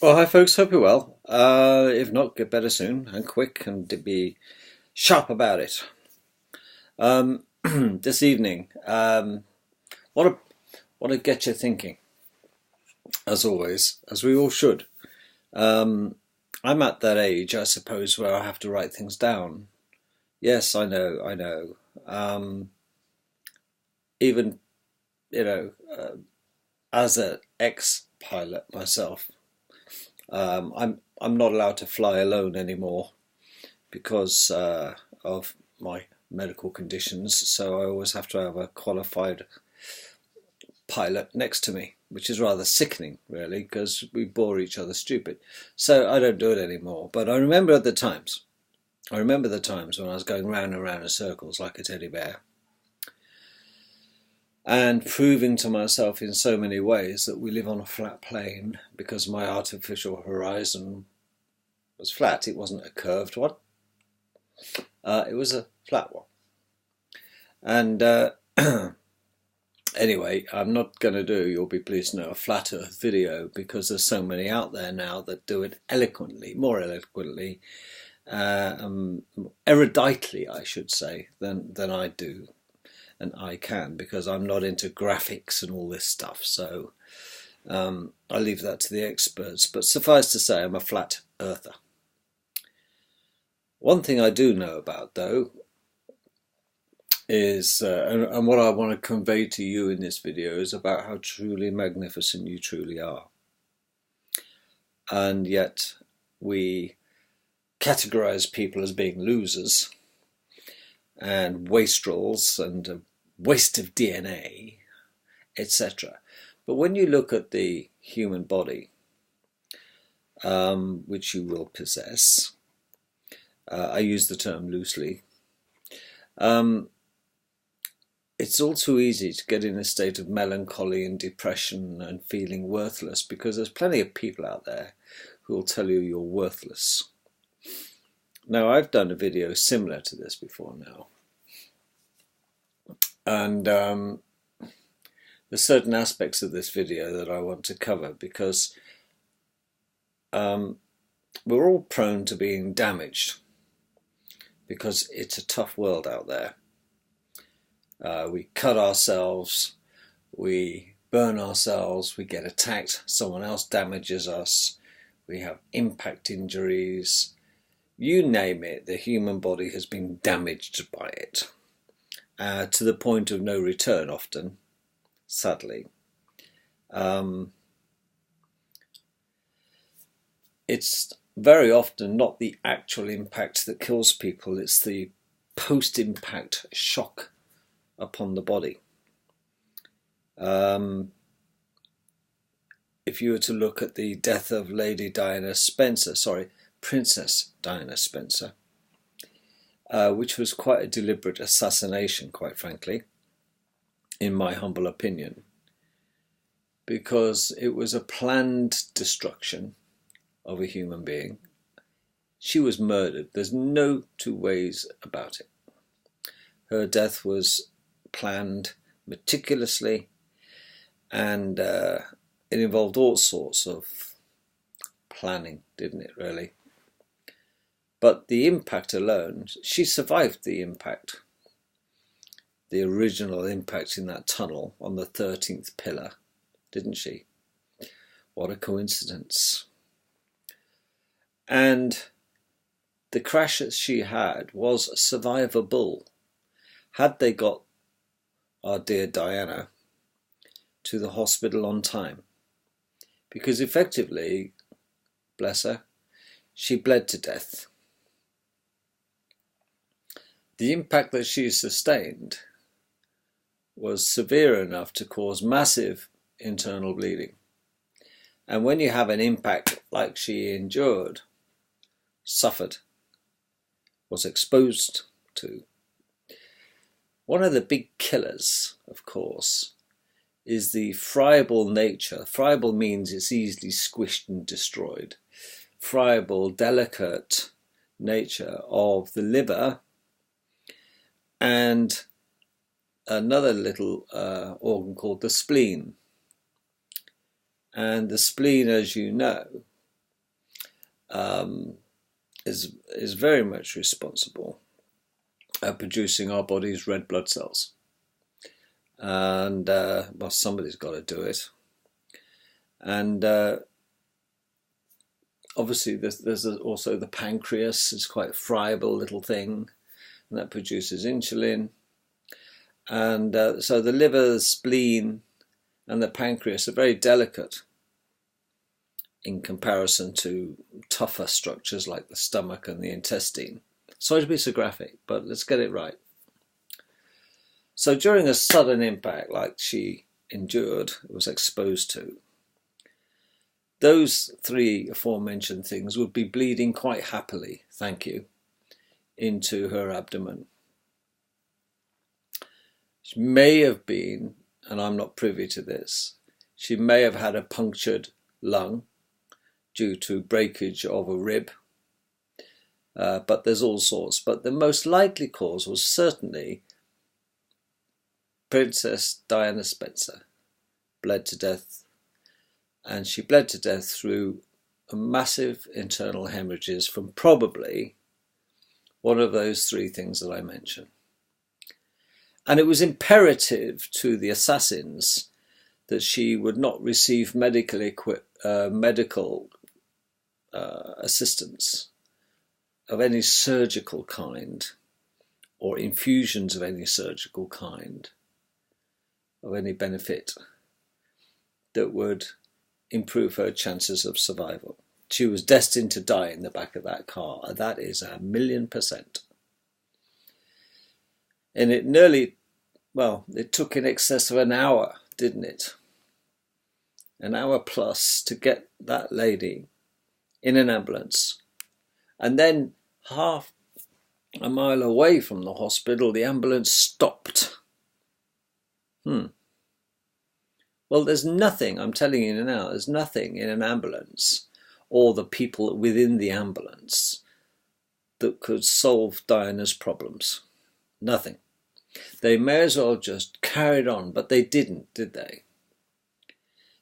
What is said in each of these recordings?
Well, hi folks, hope you're well. If not, get better soon and quick and to be sharp about it. This evening, what a what to get you thinking, as always, as we all should. Um, I'm at that age, I suppose, where I have to write things down. Yes, I know, I know. Even you know, as an ex-pilot myself, I'm not allowed to fly alone anymore because of my medical conditions. So I always have to have a qualified pilot next to me, which is rather sickening, really, because we bore each other stupid. So I don't do it anymore. But I remember the times. I remember the times when I was going round and round in circles like a teddy bear and proving to myself in so many ways that we live on a flat plane because my artificial horizon was flat. It wasn't a curved one. It was a flat one. And anyway, I'm not going to do, you'll be pleased to know, a flat earth video because there's so many out there now that do it eloquently, more eloquently, eruditely, I should say, than I do and I can, because I'm not into graphics and all this stuff. So I leave that to the experts. But suffice to say, I'm a flat earther. One thing I do know about, though, is, and what I want to convey to you in this video is about how truly magnificent you truly are. And yet we categorize people as being losers and wastrels and a waste of DNA, etc. But when you look at the human body, which you will possess, I use the term loosely, it's all too easy to get in a state of melancholy and depression and feeling worthless, because there's plenty of people out there who will tell you you're worthless. Now, I've done a video similar to this before now, and there's certain aspects of this video that I want to cover because we're all prone to being damaged because it's a tough world out there. We cut ourselves, we burn ourselves, we get attacked, someone else damages us, we have impact injuries, you name it, the human body has been damaged by it, to the point of no return often, sadly. It's very often not the actual impact that kills people, it's the post-impact shock upon the body. If you were to look at the death of Princess Diana Spencer, which was quite a deliberate assassination, quite frankly, in my humble opinion, because it was a planned destruction of a human being. She was murdered. There's no two ways about it. Her death was planned meticulously, and it involved all sorts of planning, didn't it, really? But the impact alone, she survived the impact, the original impact in that tunnel on the 13th pillar, didn't she? What a coincidence. And the crash that she had was survivable. Had they got our dear Diana to the hospital on time, because effectively, bless her, she bled to death. The impact that she sustained was severe enough to cause massive internal bleeding. And when you have an impact like she endured, suffered, was exposed to, one of the big killers, of course, is the friable nature. Friable means it's easily squished and destroyed. Friable, delicate nature of the liver and another little organ called the spleen. And the spleen, as you know, is very much responsible at producing our body's red blood cells. And well, somebody's got to do it. And obviously there's also the pancreas. It's quite a friable little thing, and that produces insulin. And so the liver, the spleen, and the pancreas are very delicate in comparison to tougher structures like the stomach and the intestine. Sorry to be so graphic, but let's get it right. So during a sudden impact like she endured, was exposed to, those three aforementioned things would be bleeding quite happily, thank you, into her abdomen. She may have been, and I'm not privy to this, she may have had a punctured lung due to breakage of a rib, but there's all sorts. But the most likely cause was certainly Princess Diana Spencer bled to death, and she bled to death through a massive internal hemorrhages from probably one of those three things that I mentioned. And it was imperative to the assassins that she would not receive medical assistance of any surgical kind, or infusions of any surgical kind, of any benefit that would improve her chances of survival. She was destined to die in the back of that car. That is 1,000,000%. And it it took in excess of an hour, didn't it? An hour plus to get that lady in an ambulance. And then half a mile away from the hospital, the ambulance stopped. Well, there's nothing, I'm telling you now, there's nothing in an ambulance or the people within the ambulance that could solve Diana's problems. Nothing. They may as well just carried on, but they didn't, did they?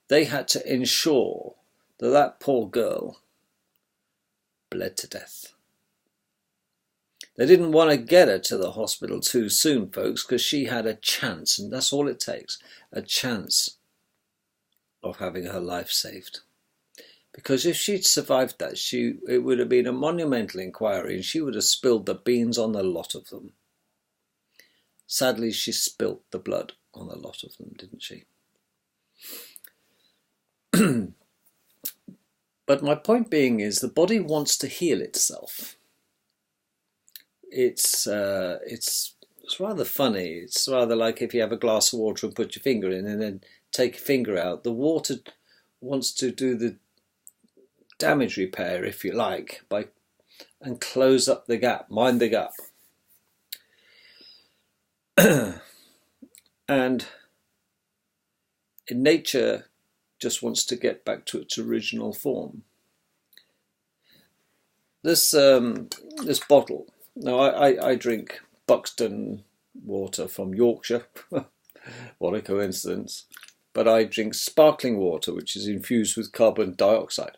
They had to ensure that that poor girl bled to death. They didn't want to get her to the hospital too soon, folks, because she had a chance, and that's all it takes, a chance of having her life saved. Because if she'd survived that, it would have been a monumental inquiry, and she would have spilled the beans on the lot of them. Sadly, she spilt the blood on a lot of them, didn't she? But my point being is the body wants to heal itself. It's rather funny. It's rather like if you have a glass of water and put your finger in and then take your finger out. The water wants to do the damage repair, if you like, and close up the gap, mind the gap. And in nature, just wants to get back to its original form. This bottle. Now I drink Buxton water from Yorkshire. What a coincidence! But I drink sparkling water, which is infused with carbon dioxide,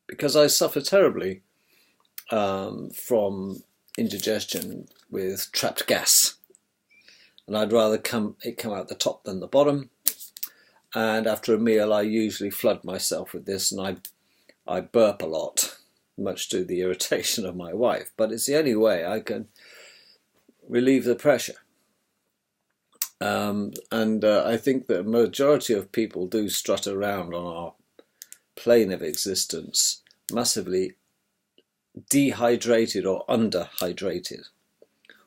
because I suffer terribly from indigestion with trapped gas. And I'd rather it come out the top than the bottom. And after a meal, I usually flood myself with this, and I burp a lot, much to the irritation of my wife. But it's the only way I can relieve the pressure. I think that a majority of people do strut around on our plane of existence massively dehydrated or underhydrated.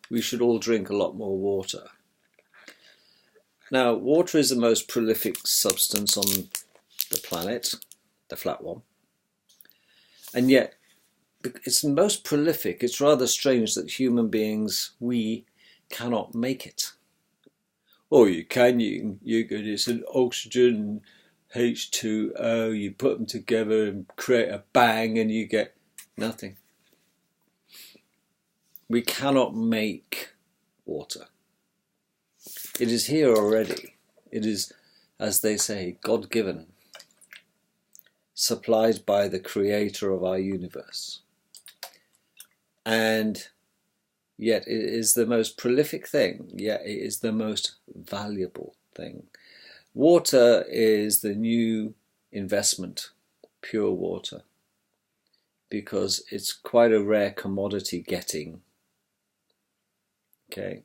We should all drink a lot more water. Now, water is the most prolific substance on the planet, the flat one. And yet, it's the most prolific. It's rather strange that human beings, we cannot make it. Oh, you can. It's an oxygen, H2O, you put them together and create a bang and you get nothing. We cannot make water. It is here already. It is, as they say, God-given. supplied by the creator of our universe. And yet it is the most prolific thing, yet it is the most valuable thing. Water is the new investment, pure water, because it's quite a rare commodity getting. Okay.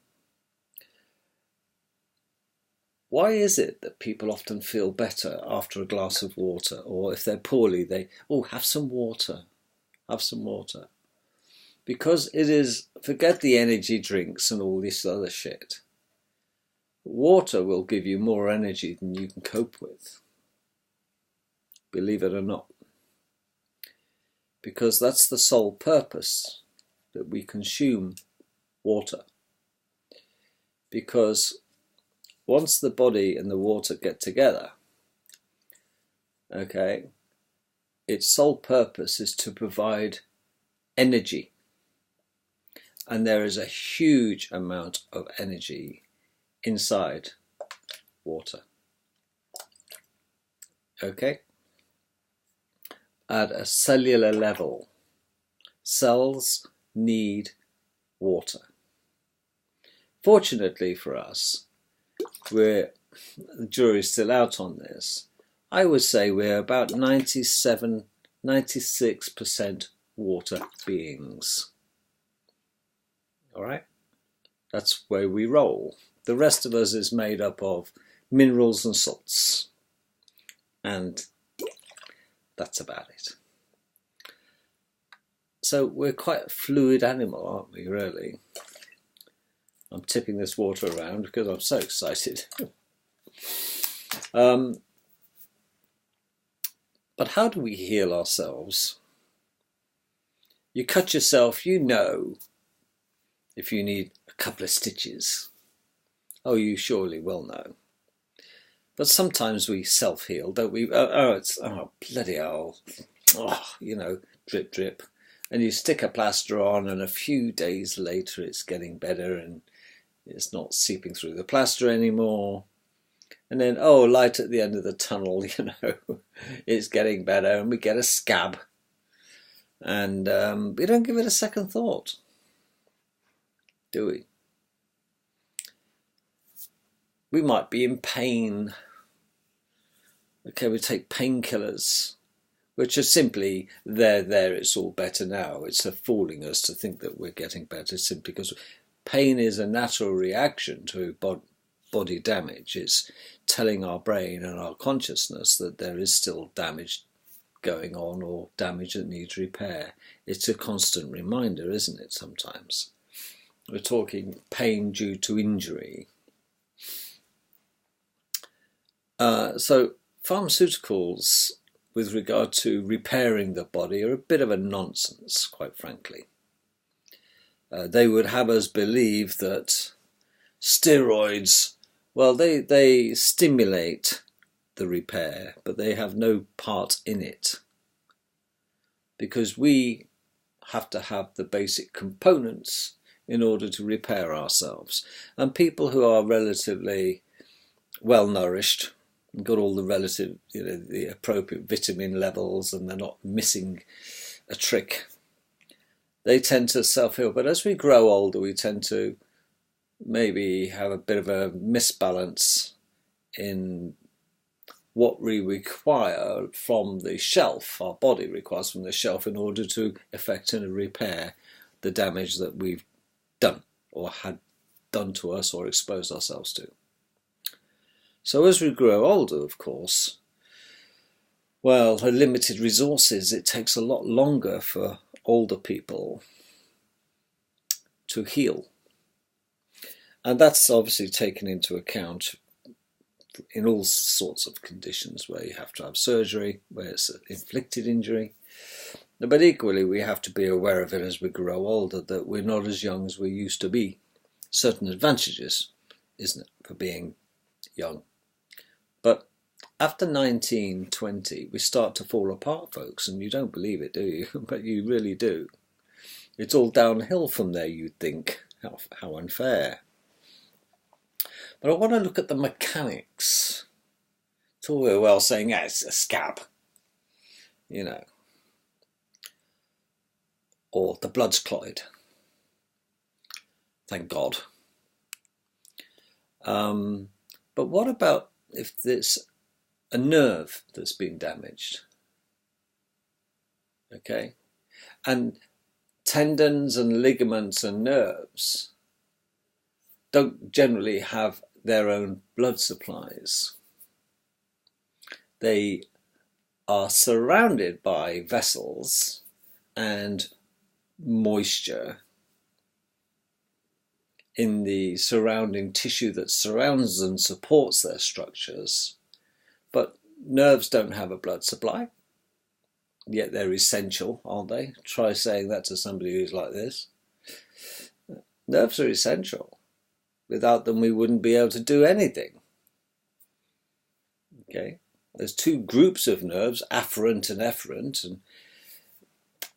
Why is it that people often feel better after a glass of water, or if they're poorly, they, oh, have some water, have some water? Because it is, forget the energy drinks and all this other shit. Water will give you more energy than you can cope with. Believe it or not. Because that's the sole purpose, that we consume water. Because once the body and the water get together, okay, its sole purpose is to provide energy. And there is a huge amount of energy inside water. Okay? At a cellular level, cells need water. Fortunately for us, the jury's still out on this. I would say we're about 96% water beings. All right? That's where we roll. The rest of us is made up of minerals and salts. And that's about it. So we're quite a fluid animal, aren't we, really? I'm tipping this water around because I'm so excited. But how do we heal ourselves? You cut yourself, you know, if you need a couple of stitches. Oh, you surely will know. But sometimes we self-heal, don't we? Oh, bloody hell. Oh, you know, drip, drip. And you stick a plaster on and a few days later it's getting better and it's not seeping through the plaster anymore. And then, oh, light at the end of the tunnel, you know, it's getting better and we get a scab. And we don't give it a second thought, do we? We might be in pain. Okay, we take painkillers, which are simply, there, it's all better now. It's fooling us to think that we're getting better simply because pain is a natural reaction to body damage. It's telling our brain and our consciousness that there is still damage going on or damage that needs repair. It's a constant reminder, isn't it, sometimes? We're talking pain due to injury. So pharmaceuticals with regard to repairing the body are a bit of a nonsense, quite frankly. They would have us believe that steroids, well, they stimulate the repair, but they have no part in it. Because we have to have the basic components in order to repair ourselves. And people who are relatively well nourished, got all the relative, you know, the appropriate vitamin levels, and they're not missing a trick, they tend to self-heal. But as we grow older, we tend to maybe have a bit of a misbalance in what we require from the shelf, our body requires from the shelf, in order to effect and repair the damage that we've done or had done to us or exposed ourselves to. So as we grow older, of course, well, the limited resources, it takes a lot longer for older people to heal. And that's obviously taken into account in all sorts of conditions where you have to have surgery, where it's an inflicted injury. But equally, we have to be aware of it as we grow older, that we're not as young as we used to be. Certain advantages, isn't it, for being young? But after 19, 20, we start to fall apart, folks, and you don't believe it, do you? But you really do. It's all downhill from there, you'd think. How unfair. But I want to look at the mechanics. It's all very well saying, yeah, it's a scab. you know, or the blood's clotted. Thank God. But what about if there's a nerve that's been damaged? Okay, and tendons and ligaments and nerves don't generally have their own blood supplies. They are surrounded by vessels and moisture in the surrounding tissue that surrounds and supports their structures. But nerves don't have a blood supply, yet they're essential, aren't they? Try saying that to somebody who's like this. Nerves are essential. Without them, we wouldn't be able to do anything. Okay, there's two groups of nerves, afferent and efferent, and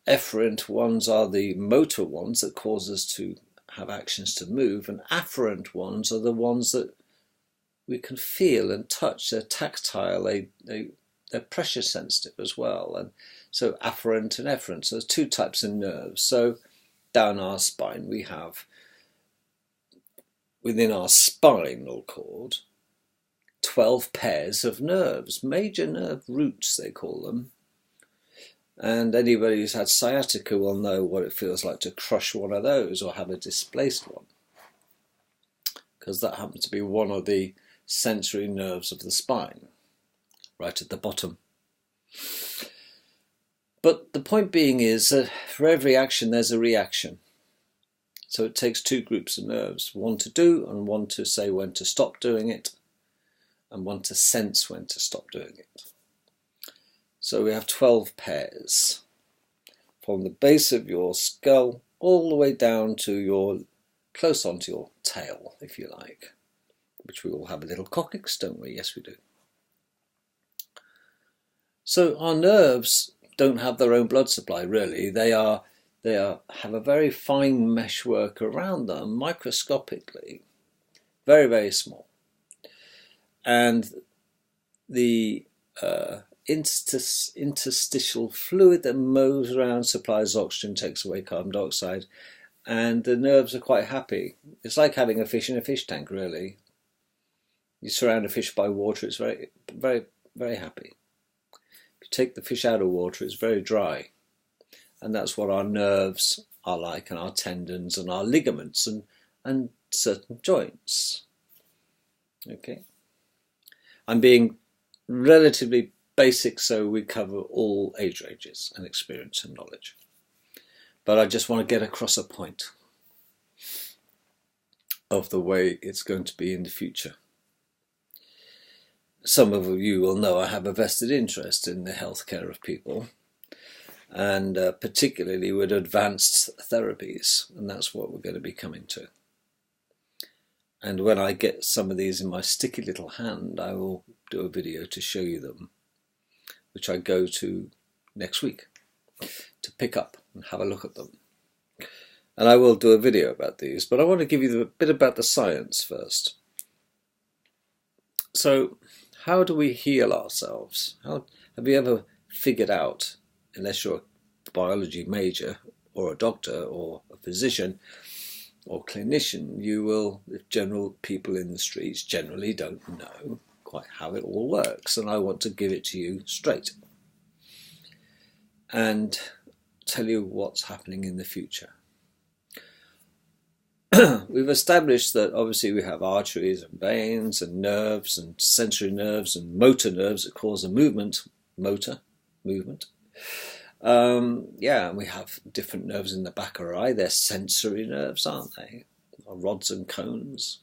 efferent ones are the motor ones that cause us to have actions to move, and afferent ones are the ones that we can feel and touch. They're tactile, they're pressure sensitive as well, and so afferent and efferent. So there's two types of nerves. So down our spine we have, within our spinal cord, 12 pairs of nerves, major nerve roots they call them. And anybody who's had sciatica will know what it feels like to crush one of those or have a displaced one, because that happens to be one of the sensory nerves of the spine, right at the bottom. But the point being is that for every action there's a reaction. So it takes two groups of nerves, one to do and one to say when to stop doing it, and one to sense when to stop doing it. So we have 12 pairs from the base of your skull all the way down to your, close onto your tail, if you like, which we all have a little coccyx, don't we? Yes, we do. So our nerves don't have their own blood supply, really. They have a very fine meshwork around them, microscopically, very, very small. And the interstitial fluid that moves around supplies oxygen, takes away carbon dioxide, and the nerves are quite happy. It's like having a fish in a fish tank, really. You surround a fish by water, it's very, very, very happy. If you take the fish out of water, it's very dry. And that's what our nerves are like, and our tendons and our ligaments and certain joints. Okay. I'm being relatively basic so we cover all age ranges and experience and knowledge. But I just want to get across a point of the way it's going to be in the future. Some of you will know I have a vested interest in the healthcare of people, and particularly with advanced therapies, and that's what we're going to be coming to. And when I get some of these in my sticky little hand, I will do a video to show you them, which I go to next week to pick up and have a look at them. And I will do a video about these, but I want to give you a bit about the science first. So, how do we heal ourselves? Have you ever figured out, unless you're a biology major or a doctor or a physician or clinician, you will, if general people in the streets generally don't know quite how it all works, and I want to give it to you straight and tell you what's happening in the future. We've established that obviously we have arteries and veins and nerves and sensory nerves and motor nerves that cause a movement, motor movement. Yeah, and we have different nerves in the back of our eye. They're sensory nerves, aren't they? Rods and cones.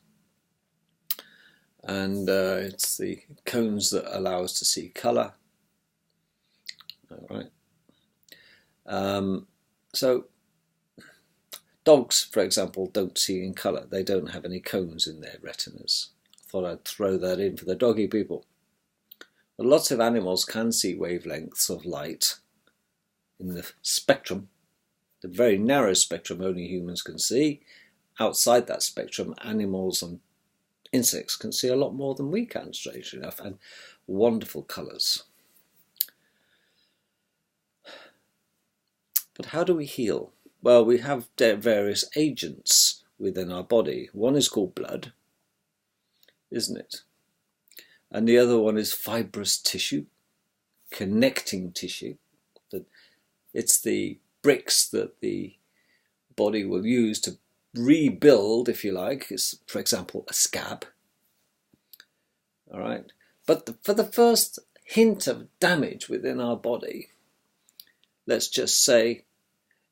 And it's the cones that allow us to see colour. All right. So dogs, for example, don't see in colour. They don't have any cones in their retinas. I thought I'd throw that in for the doggy people. But lots of animals can see wavelengths of light in the spectrum, the very narrow spectrum only humans can see. Outside that spectrum, animals and insects can see a lot more than we can, strangely enough, and wonderful colours. But how do we heal? Well, we have various agents within our body. One is called blood, isn't it? And the other one is fibrous tissue, connecting tissue. It's the bricks that the body will use to rebuild, if you like. It's, for example, a scab. All right. But for the first hint of damage within our body, let's just say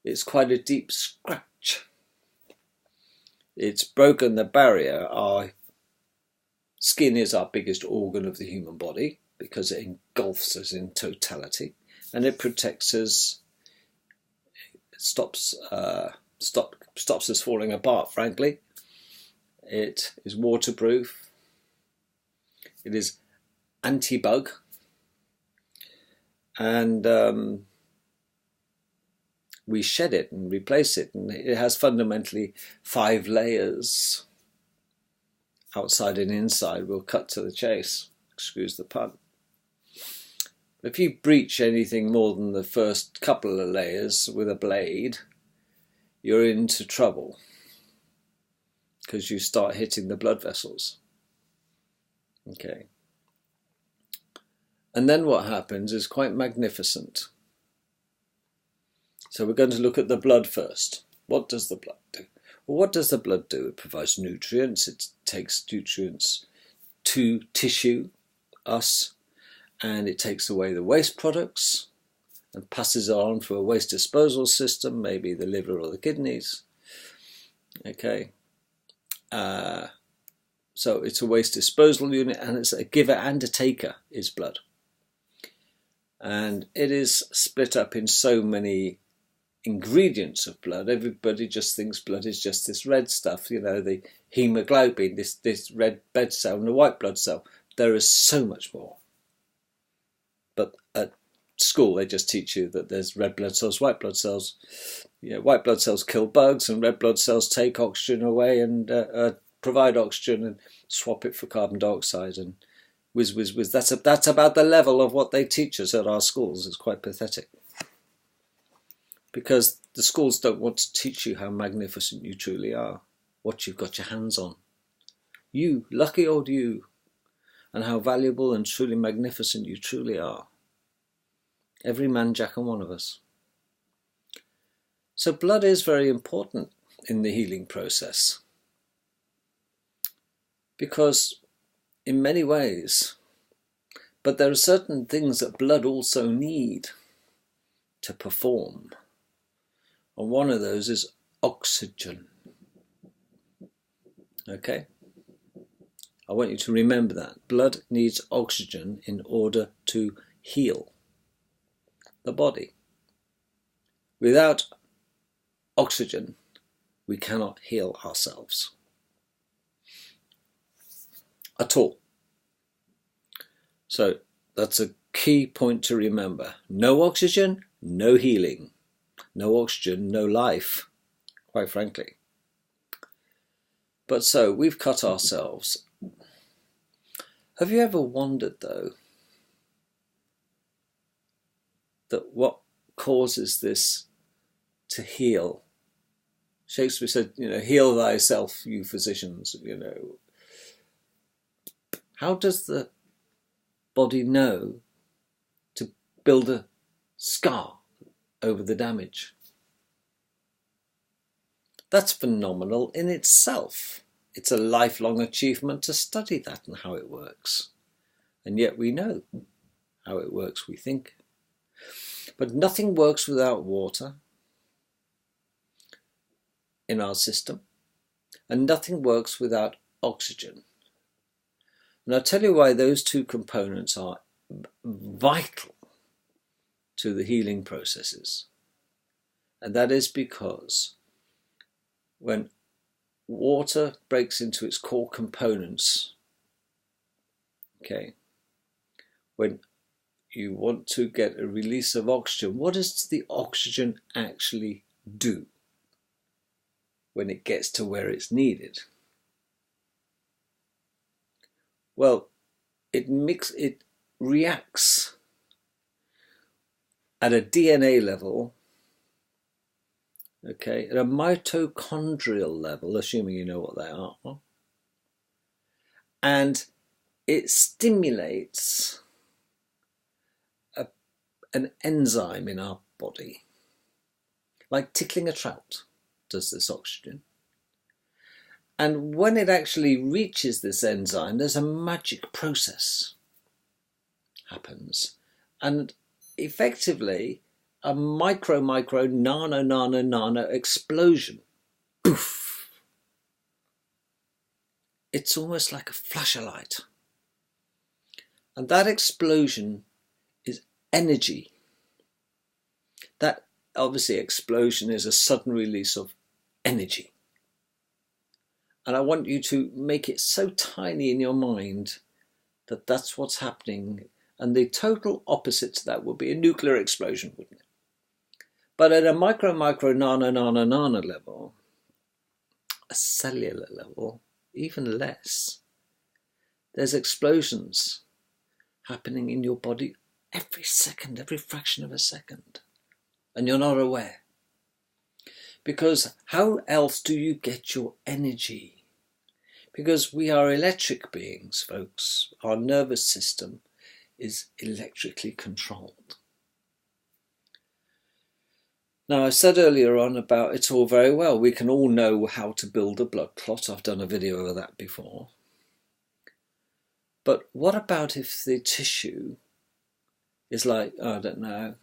it's quite a deep scratch. It's broken the barrier. Our skin is our biggest organ of the human body because it engulfs us in totality, and it protects us. It stops us falling apart, frankly. It is waterproof. It is anti-bug. And we shed it and replace it. And it has fundamentally 5 layers, outside and inside. We'll cut to the chase. Excuse the pun. If you breach anything more than the first couple of layers with a blade, you're into trouble because you start hitting the blood vessels. Okay. And then what happens is quite magnificent. So we're going to look at the blood first. What does the blood do? Well, what does the blood do? It provides nutrients. It takes nutrients to tissue, us, and it takes away the waste products and passes it on through a waste disposal system, maybe the liver or the kidneys. Okay. So it's a waste disposal unit, and it's a giver and a taker is blood. And it is split up in so many ingredients of blood. Everybody just thinks blood is just this red stuff, you know, the hemoglobin, this red blood cell and the white blood cell. There is so much more. But at school they just teach you that there's red blood cells, white blood cells. You know, white blood cells kill bugs and red blood cells take oxygen away and provide oxygen and swap it for carbon dioxide and whiz. That's about the level of what they teach us at our schools. It's quite pathetic. Because the schools don't want to teach you how magnificent you truly are, what you've got your hands on. You, lucky old you, and how valuable and truly magnificent you truly are. Every man, Jack, and one of us. So blood is very important in the healing process. Because in many ways, but there are certain things that blood also need to perform. And one of those is oxygen. Okay? I want you to remember that. Blood needs oxygen in order to heal the body. Without oxygen, we cannot heal ourselves at all. So that's a key point to remember. No oxygen, no healing. No oxygen, no life, quite frankly. But so we've cut ourselves. Have you ever wondered, though, that what causes this to heal? Shakespeare said, you know, heal thyself, you physicians, you know. How does the body know to build a scar over the damage? That's phenomenal in itself. It's a lifelong achievement to study that and how it works. And yet we know how it works, we think. But nothing works without water in our system, and nothing works without oxygen. And I'll tell you why those two components are vital to the healing processes. And that is because when water breaks into its core components, okay, when you want to get a release of oxygen, what does the oxygen actually do when it gets to where it's needed? Well, it reacts at a DNA level okay, at a mitochondrial level, assuming you know what they are, and it stimulates an enzyme in our body, like tickling a trout does this oxygen. And when it actually reaches this enzyme, there's a magic process happens. And effectively, a micro, nano explosion. Poof! It's almost like a flash of light. And that explosion is energy. That obviously explosion is a sudden release of energy. And I want you to make it so tiny in your mind that that's what's happening. And the total opposite to that would be a nuclear explosion, wouldn't it? But at a micro, nano level, a cellular level, even less, there's explosions happening in your body every second, every fraction of a second. And you're not aware. Because how else do you get your energy? Because we are electric beings, folks. Our nervous system is electrically controlled. Now, I said earlier on about it's all very well. We can all know how to build a blood clot. I've done a video of that before. But what about if the tissue is like, I don't know,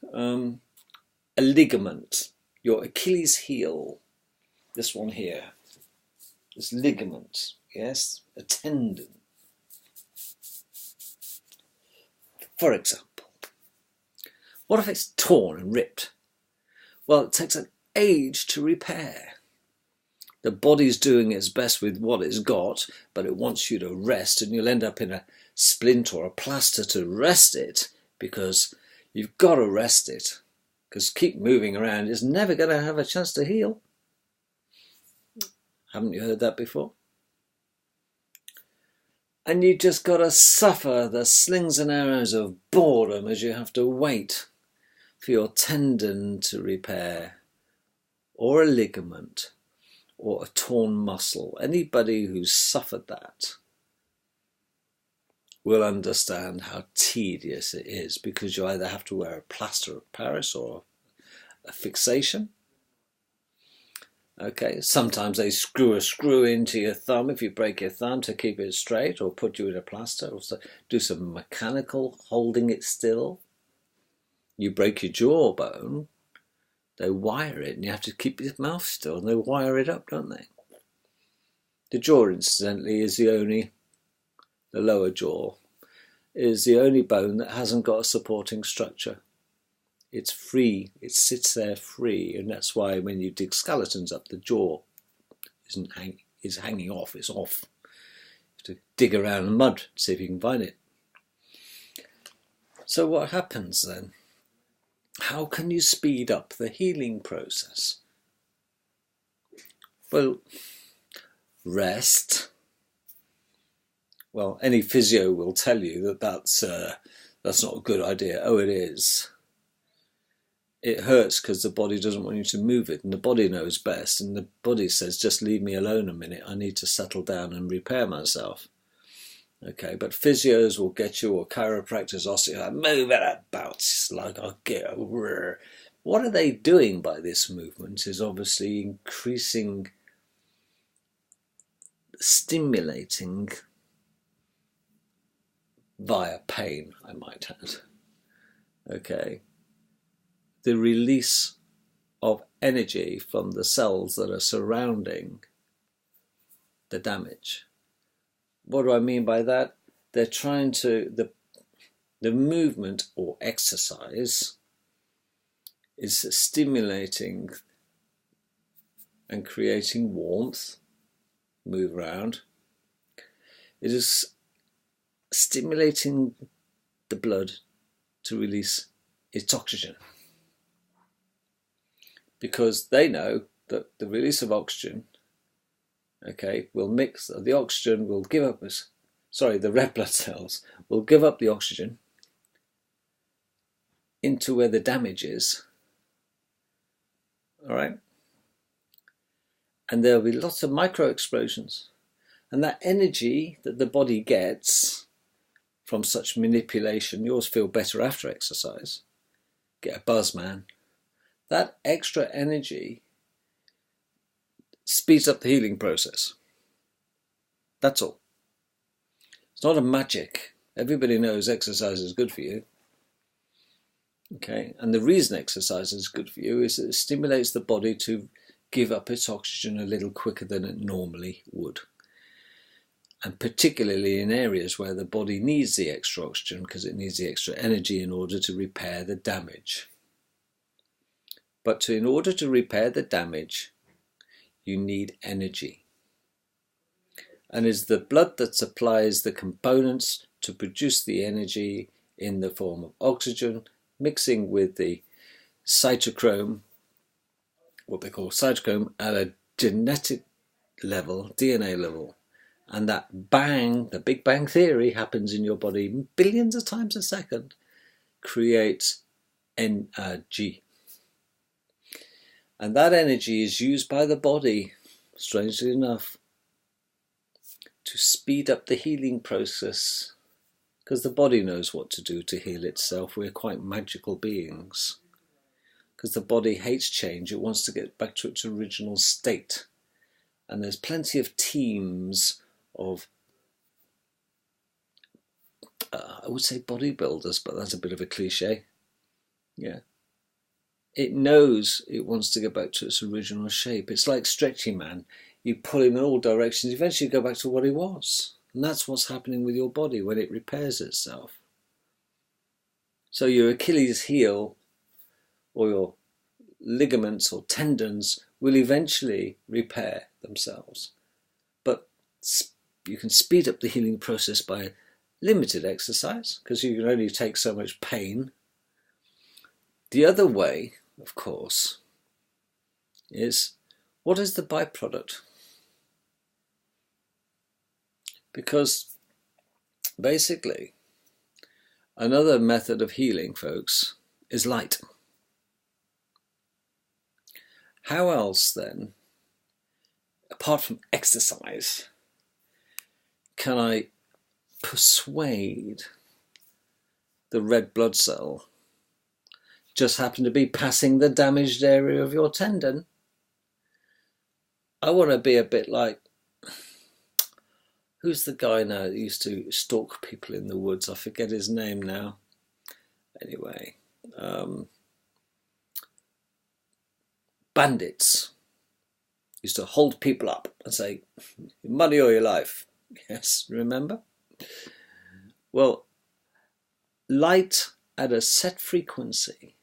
a ligament, your Achilles heel, this one here, this ligament, yes, a tendon, for example. What if it's torn and ripped? Well, it takes an age to repair. The body's doing its best with what it's got, but it wants you to rest, and you'll end up in a splint or a plaster to rest it, because you've got to rest it, because keep moving around is never going to have a chance to heal. Haven't you heard that before? And you just got to suffer the slings and arrows of boredom as you have to wait for your tendon to repair, or a ligament, or a torn muscle. Anybody who's suffered that will understand how tedious it is, because you either have to wear a plaster of Paris or a fixation. Okay, sometimes they screw a screw into your thumb if you break your thumb to keep it straight, or put you in a plaster, or do some mechanical holding it still. You break your jawbone, they wire it, and you have to keep your mouth still, and they wire it up, don't they? The jaw, incidentally, is the lower jaw, is the only bone that hasn't got a supporting structure. It's free, it sits there free, and that's why when you dig skeletons up, the jaw is hanging off, it's off. You have to dig around in the mud to see if you can find it. So what happens then? How can you speed up the healing process? Well, rest. Well, any physio will tell you that that's not a good idea. Oh, it is. It hurts because the body doesn't want you to move it, and the body knows best, and the body says, just leave me alone a minute, I need to settle down and repair myself. Okay, but physios will get you, or chiropractors, osteopaths, move it about. It's like, okay, what are they doing by this movement is obviously increasing, stimulating via pain, I might add. Okay, the release of energy from the cells that are surrounding the damage. What do I mean by that? They're trying to, the movement or exercise is stimulating and creating warmth, move around. It is stimulating the blood to release its oxygen. Because they know that the release of oxygen, okay, will mix, the oxygen will give up, the red blood cells will give up the oxygen into where the damage is, all right? and there'll be lots of micro explosions. And that energy that the body gets from such manipulation, you always feel better after exercise, get a buzz, man. That extra energy speeds up the healing process. That's all. It's not a magic. Everybody knows exercise is good for you. Okay, and the reason exercise is good for you is that it stimulates the body to give up its oxygen a little quicker than it normally would. And particularly in areas where the body needs the extra oxygen because it needs the extra energy in order to repair the damage. But in order to repair the damage, you need energy. And it's the blood that supplies the components to produce the energy in the form of oxygen, mixing with the cytochrome, what they call cytochrome, at a genetic level, DNA level. And that bang, the Big Bang Theory, happens in your body billions of times a second, creates energy. And that energy is used by the body, strangely enough, to speed up the healing process, because the body knows what to do to heal itself. We're quite magical beings. Because the body hates change, it wants to get back to its original state. And there's plenty of teams of, I would say bodybuilders, but that's a bit of a cliche. Yeah. It knows it wants to get back to its original shape. It's like Stretchy Man. You pull him in all directions, eventually you go back to what he was. And that's what's happening with your body when it repairs itself. So your Achilles heel or your ligaments or tendons will eventually repair themselves. But you can speed up the healing process by limited exercise because you can only take so much pain. The other way, of course, is what is the byproduct? Because basically, another method of healing, folks, is light. How else then, apart from exercise, can I persuade the red blood cell just happen to be passing the damaged area of your tendon? I want to be a bit like, who's the guy now that used to stalk people in the woods? I forget his name now. Anyway, bandits used to hold people up and say, money or your life. Yes, remember? Well, light at a set frequency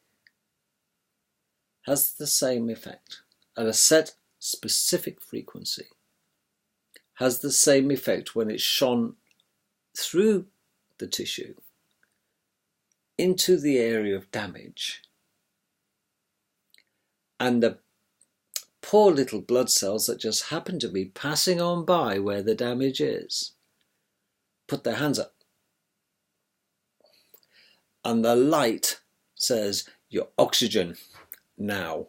has the same effect. At a set specific frequency has the same effect when it's shone through the tissue into the area of damage. And the poor little blood cells that just happen to be passing on by where the damage is put their hands up. And the light says, your oxygen now.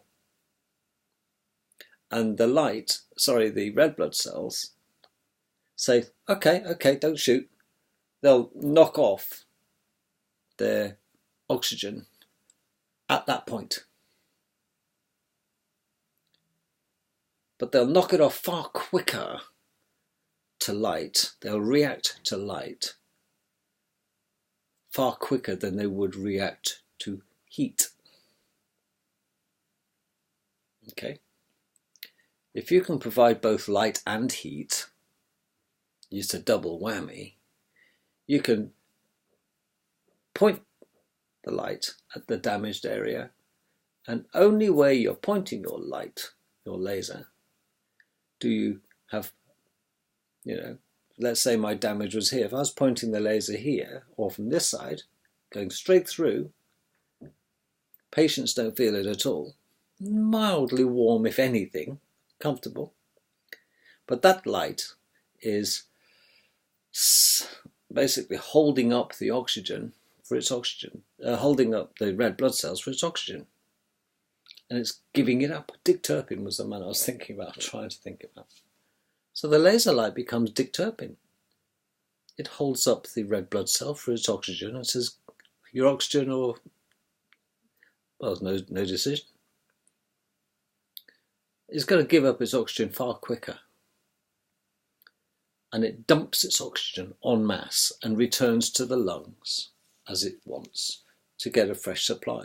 And the the red blood cells say, okay, don't shoot. They'll knock off their oxygen at that point. But they'll knock it off far quicker to light. They'll react to light far quicker than they would react to heat. Okay? If you can provide both light and heat, it's a double whammy. You can point the light at the damaged area, and only where you're pointing your light, your laser, do you have, let's say my damage was here. If I was pointing the laser here, or from this side, going straight through, patients don't feel it at all. Mildly warm, if anything, comfortable. But that light is basically holding up the oxygen for its oxygen, holding up the red blood cells for its oxygen. and it's giving it up. Dick Turpin was the man I was thinking about, trying to think about. So the laser light becomes Dick Turpin. It holds up the red blood cell for its oxygen and says, your oxygen or... Well, there's no decision. It's going to give up its oxygen far quicker. And it dumps its oxygen en masse and returns to the lungs as it wants to get a fresh supply.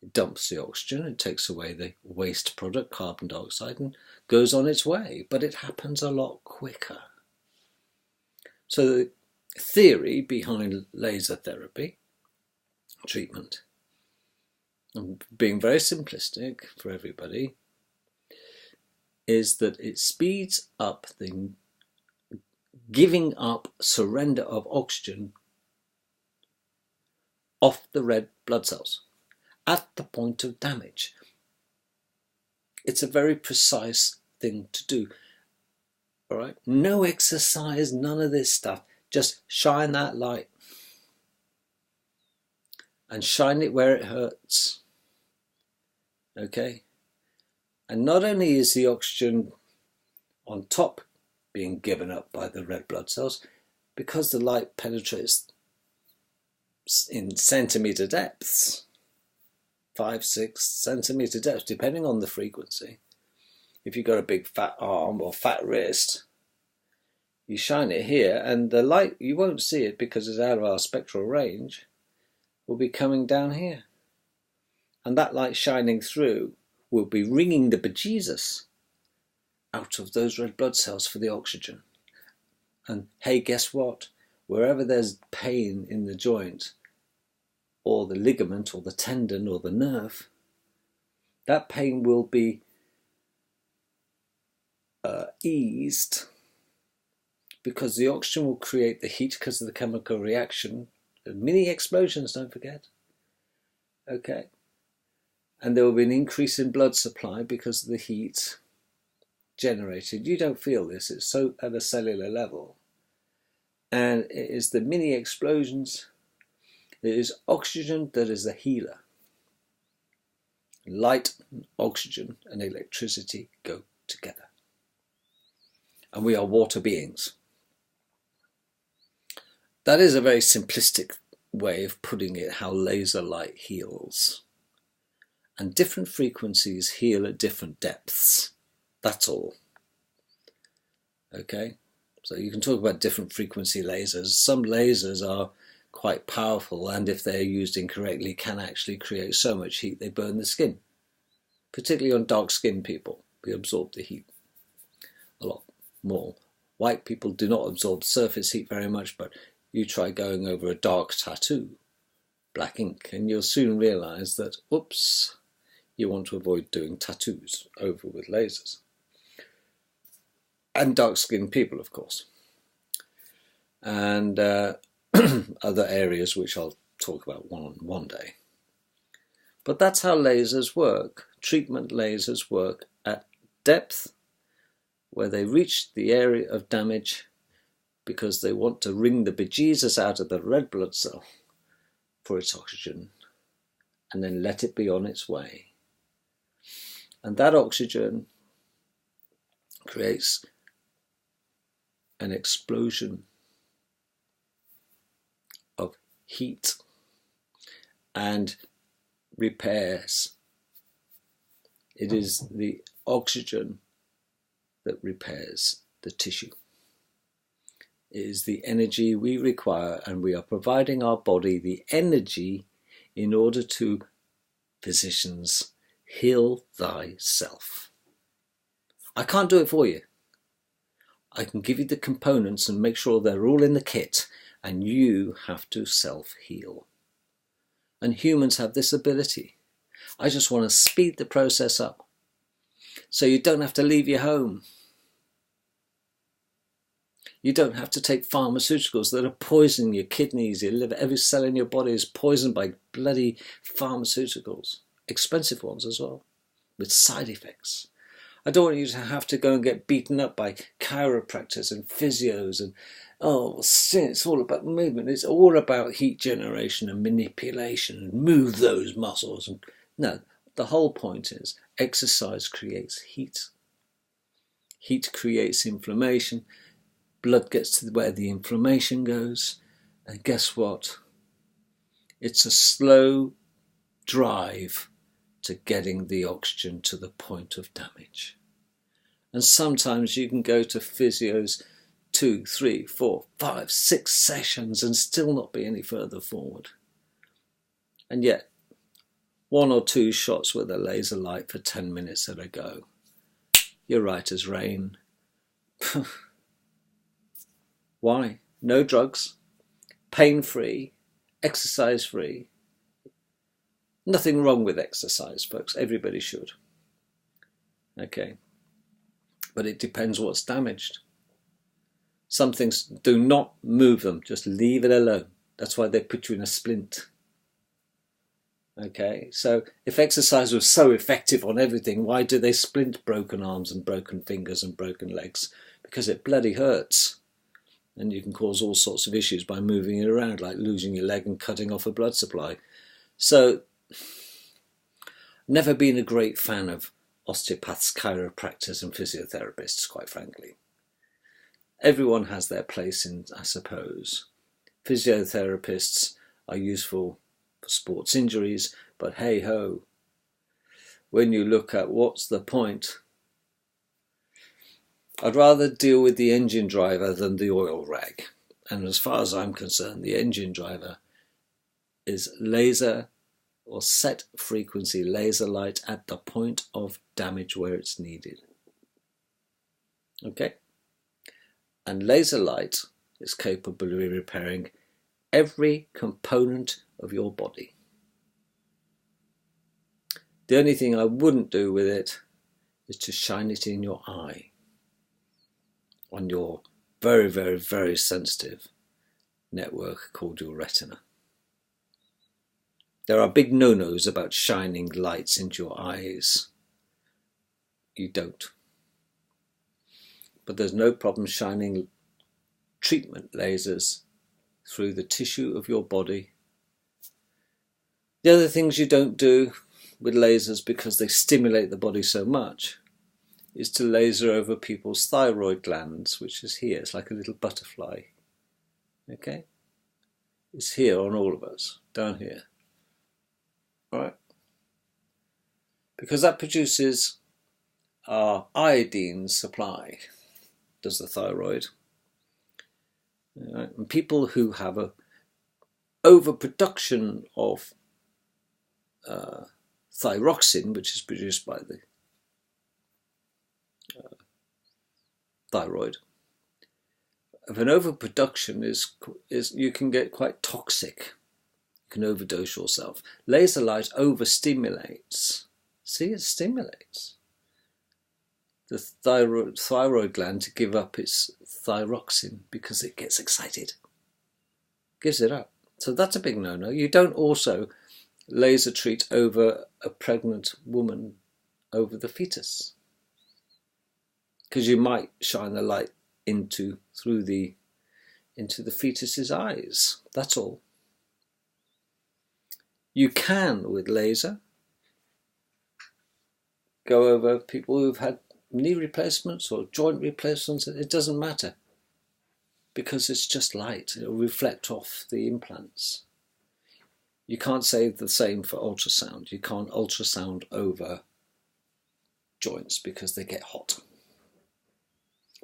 It dumps the oxygen, it takes away the waste product, carbon dioxide, and goes on its way. But it happens a lot quicker. So the theory behind laser therapy treatment, and being very simplistic for everybody, is that it speeds up the giving up, surrender of oxygen off the red blood cells at the point of damage. It's a very precise thing to do. All right, no exercise, none of this stuff. Just shine that light and shine it where it hurts. Okay, and not only is the oxygen on top being given up by the red blood cells, because the light penetrates in centimetre depths, 5-6 centimetre depths, depending on the frequency. If you've got a big fat arm or fat wrist, you shine it here and the light, you won't see it because it's out of our spectral range, will be coming down here. And that light shining through will be ringing the bejesus out of those red blood cells for the oxygen. And hey, guess what? Wherever there's pain in the joint, or the ligament, or the tendon, or the nerve, that pain will be eased because the oxygen will create the heat because of the chemical reaction. Mini explosions, don't forget. Okay. And there will be an increase in blood supply because of the heat generated. You don't feel this, it's so at a cellular level. And it is the mini explosions. It is oxygen that is the healer. Light, oxygen, and electricity go together. And we are water beings. That is a very simplistic way of putting it, how laser light heals. And different frequencies heal at different depths. That's all. Okay? So you can talk about different frequency lasers. Some lasers are quite powerful, and if they're used incorrectly can actually create so much heat they burn the skin. Particularly on dark skinned people, we absorb the heat a lot more. White people do not absorb surface heat very much, but you try going over a dark tattoo, black ink, and you'll soon realize that, oops, you want to avoid doing tattoos over with lasers. And dark-skinned people, of course. And other areas which I'll talk about one day. But that's how lasers work. Treatment lasers work at depth, where they reach the area of damage because they want to wring the bejesus out of the red blood cell for its oxygen and then let it be on its way. And that oxygen creates an explosion of heat and repairs. It is the oxygen that repairs the tissue. It is the energy we require, and we are providing our body the energy in order to, physicians, heal thyself. I can't do it for you. I can give you the components and make sure they're all in the kit, and you have to self-heal. And humans have this ability. I just want to speed the process up so you don't have to leave your home. You don't have to take pharmaceuticals that are poisoning your kidneys, your liver. Every cell in your body is poisoned by bloody pharmaceuticals. Expensive ones as well, with side effects. I don't want you to have to go and get beaten up by chiropractors and physios and, oh, it's all about movement. It's all about heat generation and manipulation and move those muscles. And no, the whole point is exercise creates heat. Heat creates inflammation. Blood gets to where the inflammation goes. And guess what? It's a slow drive to getting the oxygen to the point of damage. And sometimes you can go to physios 2, 3, 4, 5, 6 sessions and still not be any further forward. And yet, 1 or 2 shots with a laser light for 10 minutes at a go. You're right as rain. Why? No drugs, pain-free, exercise-free. Nothing wrong with exercise, folks. Everybody should. Okay. But it depends what's damaged. Some things, do not move them. Just leave it alone. That's why they put you in a splint. Okay, so if exercise was so effective on everything, why do they splint broken arms and broken fingers and broken legs? Because it bloody hurts. And you can cause all sorts of issues by moving it around, like losing your leg and cutting off a blood supply. So, never been a great fan of osteopaths, chiropractors and physiotherapists, quite frankly. Everyone has their place in, I suppose. Physiotherapists are useful for sports injuries, but hey ho, when you look at what's the point, I'd rather deal with the engine driver than the oil rag. And as far as I'm concerned, the engine driver is laser or set frequency laser light at the point of damage where it's needed. Okay? And laser light is capable of repairing every component of your body. The only thing I wouldn't do with it is to shine it in your eye, on your very, very, very sensitive network called your retina. There are big no-nos about shining lights into your eyes. You don't. But there's no problem shining treatment lasers through the tissue of your body. The other things you don't do with lasers, because they stimulate the body so much, is to laser over people's thyroid glands, which is here. It's like a little butterfly. Okay? It's here on all of us, down here. Alright? Because that produces our iodine supply, does the thyroid. Right? And people who have a overproduction of thyroxine, which is produced by the thyroid, if an overproduction is you can get quite toxic. You can overdose yourself. Laser light overstimulates. See, it stimulates the thyroid gland to give up its thyroxine because it gets excited. Gives it up. So that's a big no-no. You don't also laser treat over a pregnant woman, over the fetus, because you might shine the light into the fetus's eyes. That's all. You can, with laser, go over people who've had knee replacements or joint replacements. It doesn't matter, because it's just light. It'll reflect off the implants. You can't say the same for ultrasound. You can't ultrasound over joints because they get hot.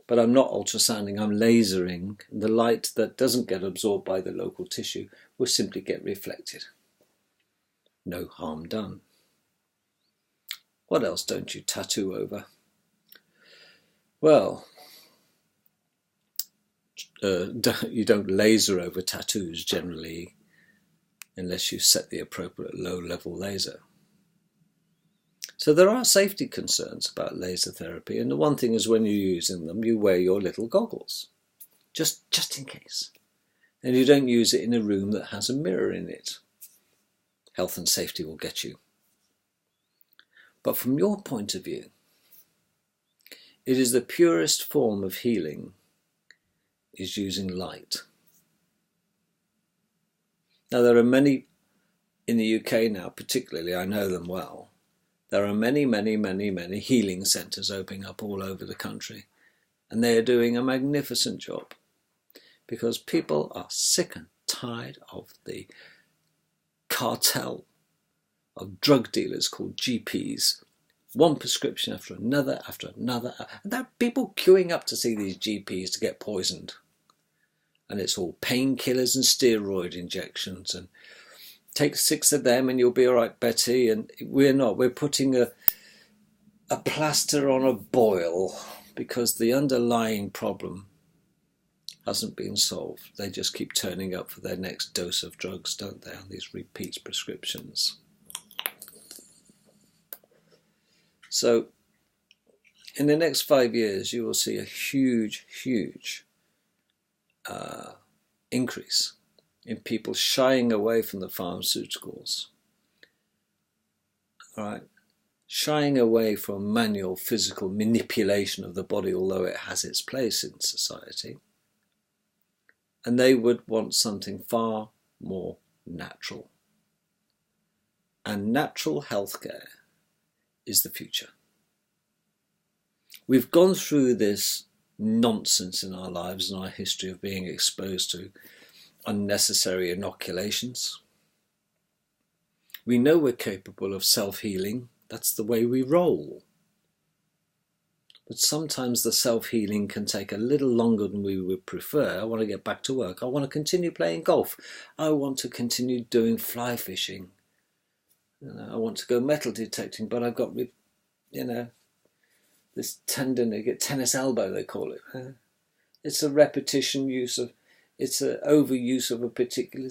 But I'm not ultrasounding, I'm lasering. The light that doesn't get absorbed by the local tissue will simply get reflected. No harm done. What else don't you tattoo over? Well, you don't laser over tattoos generally, unless you set the appropriate low-level laser. So there are safety concerns about laser therapy, and the one thing is when you're using them, you wear your little goggles, just in case. And you don't use it in a room that has a mirror in it. Health and safety will get you. But from your point of view, it is the purest form of healing is using light. Now there are many in the UK now, particularly, I know them well, There are many, many, many, many healing centres opening up all over the country, and they are doing a magnificent job because people are sick and tired of the cartel of drug dealers called GPs. One prescription after another, and there are people queuing up to see these GPs to get poisoned. And it's all painkillers and steroid injections, and take 6 of them and you'll be all right, Betty. And we're not. We're putting a plaster on a boil because the underlying problem hasn't been solved. They just keep turning up for their next dose of drugs, don't they, on these repeat prescriptions. So in the next 5 years, you will see a huge, huge increase in people shying away from the pharmaceuticals. All right, shying away from manual physical manipulation of the body, although it has its place in society. And they would want something far more natural. And natural healthcare is the future. We've gone through this nonsense in our lives and our history of being exposed to unnecessary inoculations. We know we're capable of self-healing. That's the way we roll. But sometimes the self-healing can take a little longer than we would prefer. I want to get back to work. I want to continue playing golf. I want to continue doing fly fishing. I want to go metal detecting, but I've got, this tendon, you get tennis elbow, they call it. It's a repetition use of, it's an overuse of a particular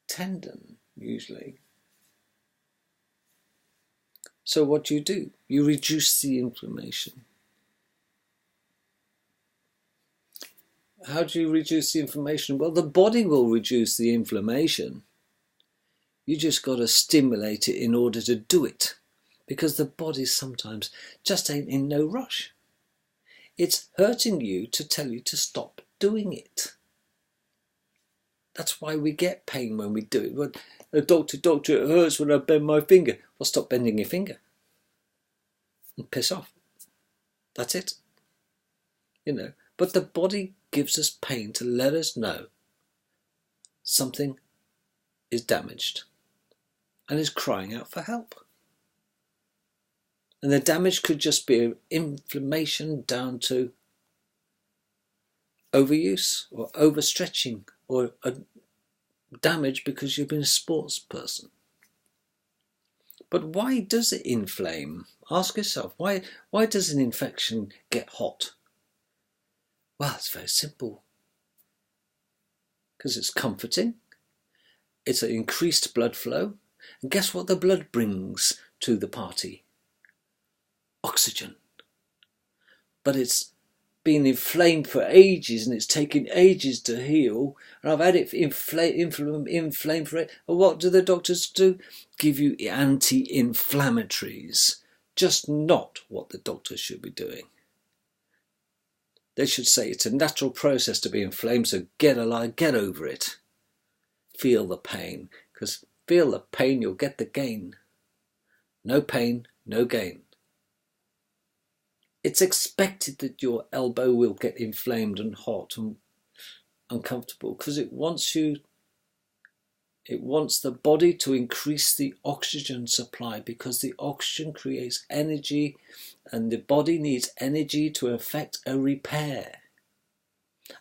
tendon, usually. So what do? You reduce the inflammation. How do you reduce the inflammation? Well, the body will reduce the inflammation. You just got to stimulate it in order to do it. Because the body sometimes just ain't in no rush. It's hurting you to tell you to stop doing it. That's why we get pain when we do it. When the doctor, it hurts when I bend my finger. Well, stop bending your finger and piss off. That's it. But the body gives us pain to let us know something is damaged and is crying out for help. And the damage could just be inflammation down to overuse or overstretching, or a damage because you've been a sports person. But why does it inflame? Ask yourself, why does an infection get hot? Well, it's very simple. Because it's comforting. It's an increased blood flow. And guess what the blood brings to the party? Oxygen. But it's been inflamed for ages and it's taken ages to heal, and I've had it inflamed for it. And what do the doctors do? Give you anti-inflammatories. Just not what the doctors should be doing. They should say it's a natural process to be inflamed, so get alive, get over it. Feel the pain, because feel the pain, you'll get the gain. No pain, no gain. It's expected that your elbow will get inflamed and hot and uncomfortable because it wants the body to increase the oxygen supply, because the oxygen creates energy and the body needs energy to effect a repair.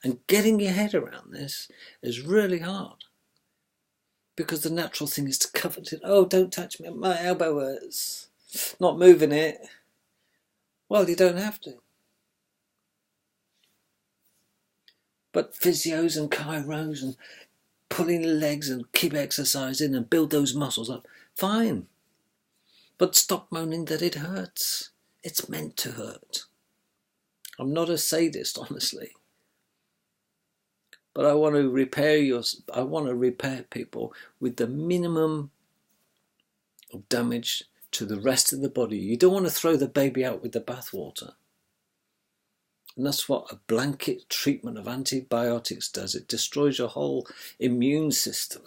And getting your head around this is really hard, because the natural thing is to cover it. Oh, don't touch me, my elbow hurts. Not moving it. Well, you don't have to. But physios and chiros and pulling the legs and keep exercising and build those muscles up, fine. But stop moaning that it hurts. It's meant to hurt. I'm not a sadist, honestly. But I want to repair people with the minimum of damage to the rest of the body. You don't want to throw the baby out with the bathwater. And that's what a blanket treatment of antibiotics does. It destroys your whole immune system.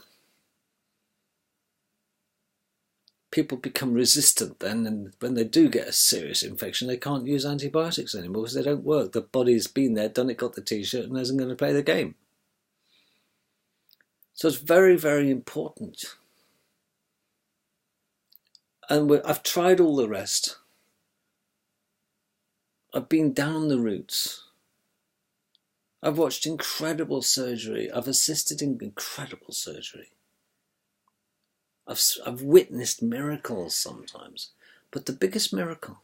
people become resistant then, and when they do get a serious infection, they can't use antibiotics anymore because they don't work. The body's been there, done it, got the t-shirt, and isn't going to play the game. So it's very, very important. And I've tried all the rest. I've been down the routes. I've watched incredible surgery. I've assisted in incredible surgery. I've witnessed miracles sometimes, but the biggest miracle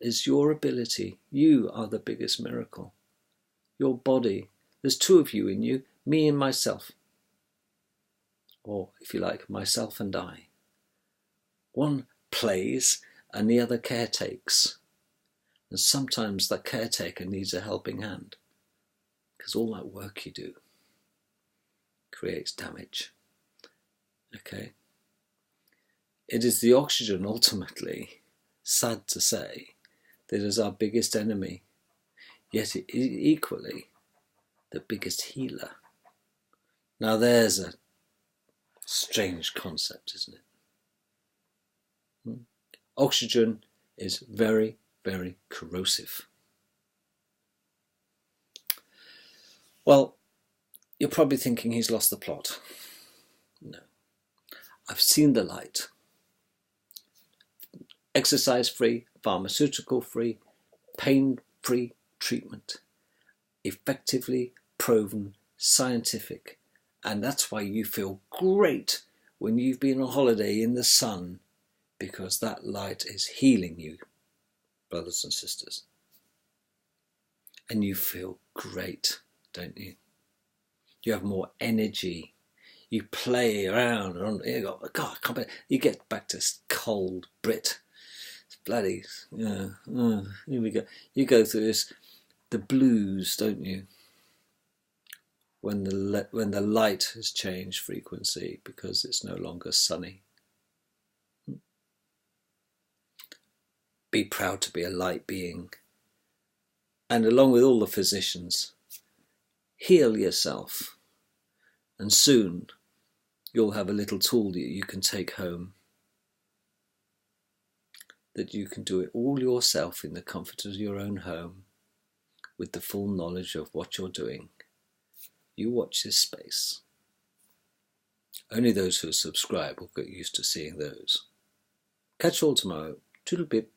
is your ability. You are the biggest miracle. Your body. There's two of you in you, me and myself. Or, if you like, myself and I. One plays and the other caretakes. And sometimes that caretaker needs a helping hand, because all that work you do creates damage. Okay? It is the oxygen, ultimately, sad to say, that is our biggest enemy, yet it is equally the biggest healer. Now there's a strange concept, isn't it? Oxygen is very, very corrosive. Well, you're probably thinking he's lost the plot. No. I've seen the light. Exercise-free, pharmaceutical-free, pain-free treatment. Effectively proven, scientific. And that's why you feel great when you've been on holiday in the sun, because that light is healing you, brothers and sisters. And you feel great, don't you? You have more energy. You play around, and you go, God, I can't believe. You get back to cold Brit. It's bloody, here we go. You go through this, the blues, don't you? When the light has changed frequency because it's no longer sunny. Be proud to be a light being. And along with all the physicians, heal yourself. And soon you'll have a little tool that you can take home, that you can do it all yourself in the comfort of your own home, with the full knowledge of what you're doing. You watch this space. Only those who subscribe will get used to seeing those. Catch you all tomorrow. Toodle bip.